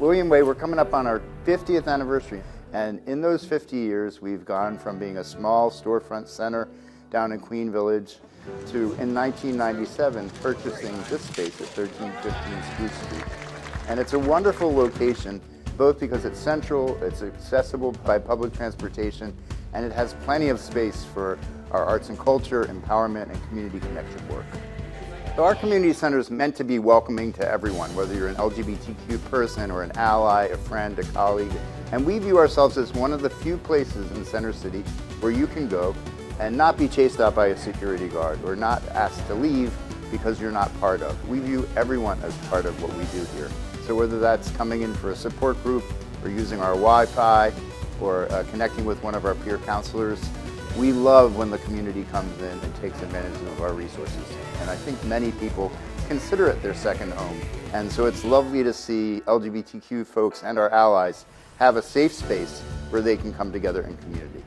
William Way, we're coming up on our 50th anniversary, and in those 50 years we've gone from being a small storefront center down in Queen Village to, in 1997, purchasing this space at 1315 Spruce Street. And it's a wonderful location, both because it's central, it's accessible by public transportation, and it has plenty of space for our arts and culture, empowerment, and community connection work. So our community center is meant to be welcoming to everyone, whether you're an LGBTQ person or an ally, a friend, a colleague. And we view ourselves as one of the few places in Center City where you can go and not be chased out by a security guard or not asked to leave because you're not part of. We view everyone as part of what we do here. So whether that's coming in for a support group or using our Wi-Fi or connecting with one of our peer counselors, we love when the community comes in and takes advantage of our resources. And I think many people consider it their second home. And so it's lovely to see LGBTQ folks and our allies have a safe space where they can come together in community.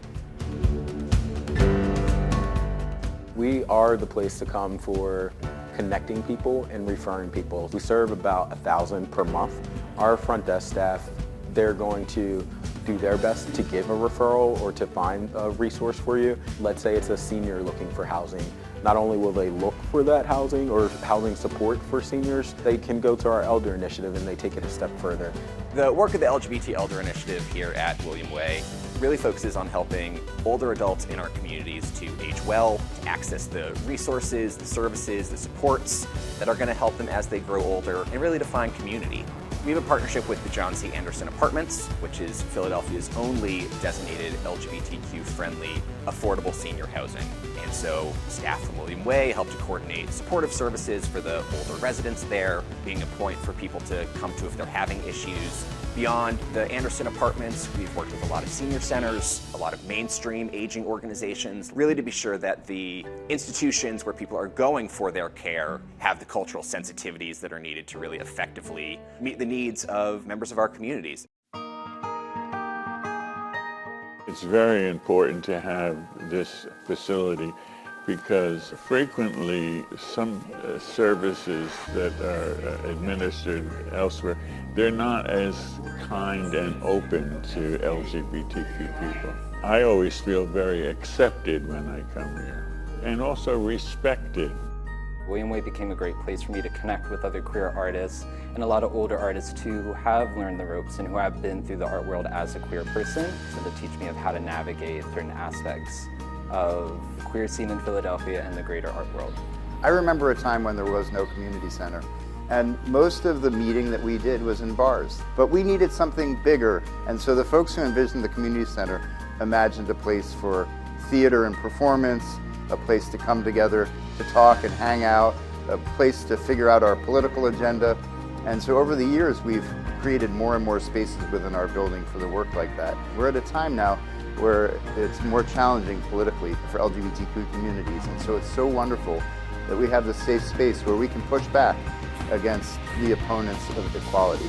We are the place to come for connecting people and referring people. We serve about 1,000 per month. Our front desk staff, they're going to do their best to give a referral or to find a resource for you. Let's say it's a senior looking for housing. Not only will they look for that housing or housing support for seniors, they can go to our Elder Initiative and they take it a step further. The work of the LGBT Elder Initiative here at William Way really focuses on helping older adults in our communities to age well, to access the resources, the services, the supports that are going to help them as they grow older, and really to find community. We have a partnership with the John C. Anderson Apartments, which is Philadelphia's only designated LGBTQ-friendly, affordable senior housing. And so staff from William Way help to coordinate supportive services for the older residents there, being a point for people to come to if they're having issues. Beyond the Anderson Apartments, we've worked with a lot of senior centers, a lot of mainstream aging organizations, really to be sure that the institutions where people are going for their care have the cultural sensitivities that are needed to really effectively meet the needs of members of our communities. It's very important to have this facility because frequently some services that are administered elsewhere, they're not as kind and open to LGBTQ people. I always feel very accepted when I come here and also respected. William Way became a great place for me to connect with other queer artists and a lot of older artists too who have learned the ropes and who have been through the art world as a queer person, so to teach me of how to navigate certain aspects of the queer scene in Philadelphia and the greater art world. I remember a time when there was no community center, and most of the meeting that we did was in bars. But we needed something bigger, and so the folks who envisioned the community center imagined a place for theater and performance, a place to come together to talk and hang out, a place to figure out our political agenda. And so over the years we've created more and more spaces within our building for the work like that. We're at a time now where it's more challenging politically for LGBTQ communities, and so it's so wonderful that we have this safe space where we can push back against the opponents of equality.